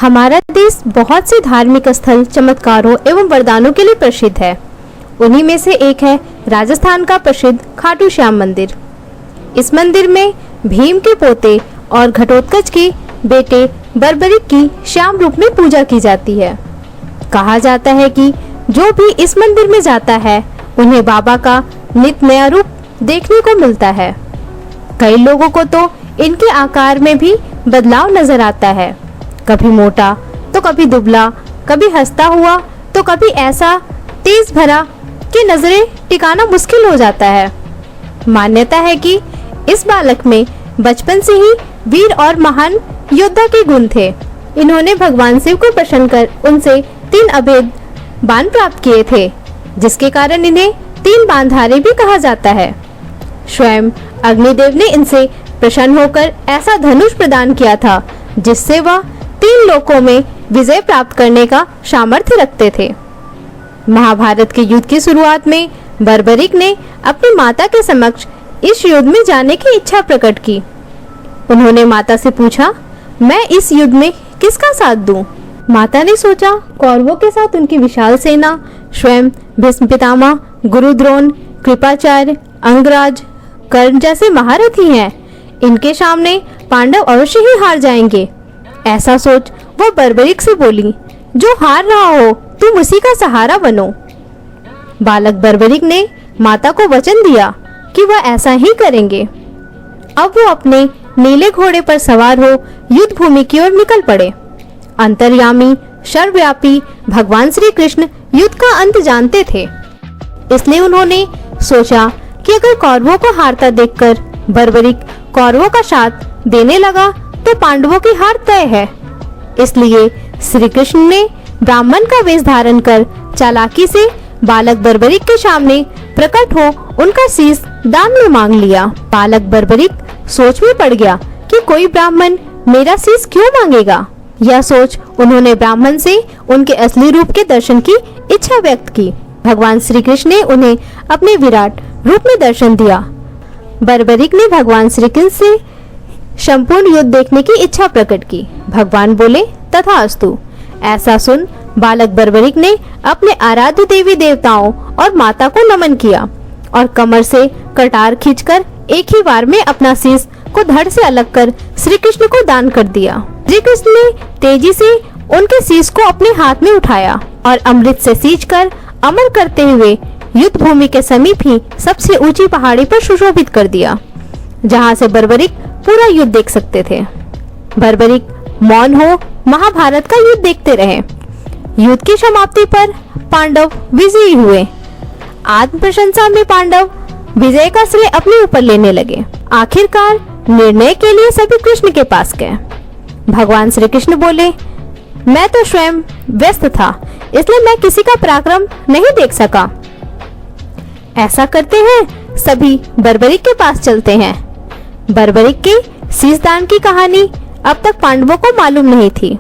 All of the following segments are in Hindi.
हमारा देश बहुत से धार्मिक स्थल, चमत्कारों एवं वरदानों के लिए प्रसिद्ध है। उन्हीं में से एक है राजस्थान का प्रसिद्ध खाटू श्याम मंदिर। इस मंदिर में भीम के पोते और घटोत्कच के बेटे बर्बरिक की श्याम रूप में पूजा की जाती है। कहा जाता है कि जो भी इस मंदिर में जाता है उन्हें बाबा का नित नया रूप देखने को मिलता है। कई लोगों को तो इनके आकार में भी बदलाव नजर आता है, कभी मोटा तो कभी दुबला, कभी हंसता हुआ तो कभी ऐसा तेज भरा कि नजरें टिकाना मुश्किल हो जाता है। मान्यता है कि इस बालक में बचपन से ही वीर और महान योद्धा के गुण थे। इन्होंने भगवान शिव को प्रसन्न कर उनसे 3 अभेद बाण प्राप्त किए थे, जिसके कारण इन्हें 3 बाणधारी भी कहा जाता है। स्वयं अग्निदेव ने इनसे प्रसन्न होकर ऐसा धनुष प्रदान किया था जिससे वह 3 लोकों में विजय प्राप्त करने का सामर्थ्य रखते थे। महाभारत के युद्ध की शुरुआत में बर्बरिक ने अपनी माता के समक्ष इस युद्ध में जाने की इच्छा प्रकट की। उन्होंने माता से पूछा, मैं इस युद्ध में किसका साथ दूं? माता ने सोचा, कौरवों के साथ उनकी विशाल सेना, स्वयं भीष्म पितामह, गुरु द्रोण, कृपाचार्य, अंगराज, कर्ण जैसे महारथी हैं। इनके सामने पांडव अवश्य ही हार जाएंगे। ऐसा सोच वो बर्बरिक से बोली, जो हार रहा हो तुम उसी का सहारा बनो। बालक बर्बरिक ने माता को वचन दिया कि वह ऐसा ही करेंगे। अब वो अपने नीले घोड़े पर सवार हो युद्ध भूमि की ओर निकल पड़े। अंतर्यामी, सर्वव्यापी भगवान श्री कृष्ण युद्ध का अंत जानते थे, इसलिए उन्होंने सोचा कि अगर कौरवों को हारता देखकर बर्बरिक कौरवों का साथ देने लगा तो पांडवों की हार तय है। इसलिए श्री कृष्ण ने ब्राह्मण का वेश धारण कर चालाकी से बालक बर्बरिक के सामने प्रकट हो उनका शीश दान में मांग लिया। बालक बर्बरिक सोच में पड़ गया कि कोई ब्राह्मण मेरा शीश क्यों मांगेगा। यह सोच उन्होंने ब्राह्मण से उनके असली रूप के दर्शन की इच्छा व्यक्त की। भगवान श्री कृष्ण ने उन्हें अपने विराट रूप में दर्शन दिया। बर्बरिक ने भगवान श्री कृष्ण से संपूर्ण युद्ध देखने की इच्छा प्रकट की। भगवान बोले, तथास्तु। ऐसा सुन बालक बर्बरिक ने अपने आराध्य देवी देवताओं और माता को नमन किया और कमर से कटार खींचकर एक ही बार में अपना शीश को धड़ से अलग कर श्री कृष्ण को दान कर दिया। श्री कृष्ण ने तेजी से उनके शीश को अपने हाथ में उठाया और अमृत से सींचकर अमर करते हुए युद्ध भूमि के समीप ही सबसे ऊंची पहाड़ी पर सुशोभित कर दिया, जहां से बर्बरिक पूरा युद्ध देख सकते थे। बर्बरिक मौन हो महाभारत का युद्ध देखते रहे। युद्ध की समाप्ति पर पांडव विजयी हुए। आत्म प्रशंसा में पांडव विजय का श्रेय अपने ऊपर लेने लगे। आखिरकार निर्णय के लिए सभी कृष्ण के पास गए। भगवान श्री कृष्ण बोले, मैं तो स्वयं व्यस्त था, इसलिए मैं किसी का पराक्रम नहीं देख सका। ऐसा करते हैं सभी बर्बरिक के पास चलते हैं। बर्बरिक के शीश दान की कहानी अब तक पांडवों को मालूम नहीं थी।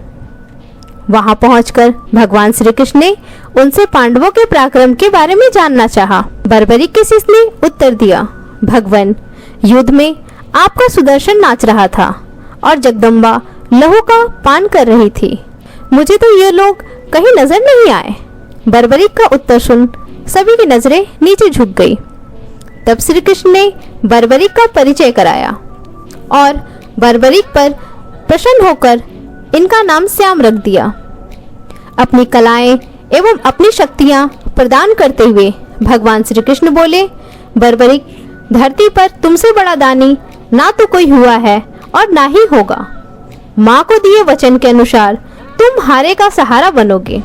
वहां पहुंचकर भगवान श्री कृष्ण ने उनसे पांडवों के पराक्रम के बारे में जानना चाहा। बर्बरिक के शीश ने उत्तर दिया, भगवान, युद्ध में आपका सुदर्शन नाच रहा था और जगदम्बा लहू का पान कर रही थी। मुझे तो ये लोग कहीं नजर नहीं आए। बर्बरिक का उत्तर सुन सभी की नजरें नीचे झुक गई। तब श्री कृष्ण ने बर्बरिक का परिचय कराया और बर्बरिक पर प्रसन्न होकर इनका नाम श्याम रख दिया। अपनी कलाएं एवं अपनी शक्तियां प्रदान करते हुए भगवान श्री कृष्ण बोले, बर्बरिक, धरती पर तुमसे बड़ा दानी ना तो कोई हुआ है और ना ही होगा। माँ को दिए वचन के अनुसार तुम हारे का सहारा बनोगे।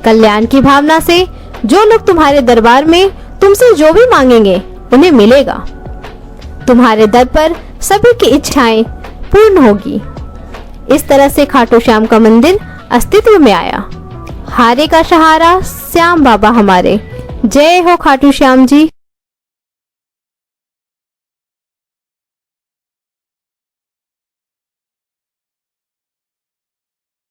कल्याण की भावना से जो लोग तुम्हारे दरबार में तुमसे जो भी मांगेंगे उन्हें मिलेगा। तुम्हारे दर पर सभी की इच्छाएं पूर्ण होगी। इस तरह से खाटू श्याम का मंदिर अस्तित्व में आया। हारे का सहारा श्याम बाबा हमारे। जय हो खाटू श्याम जी।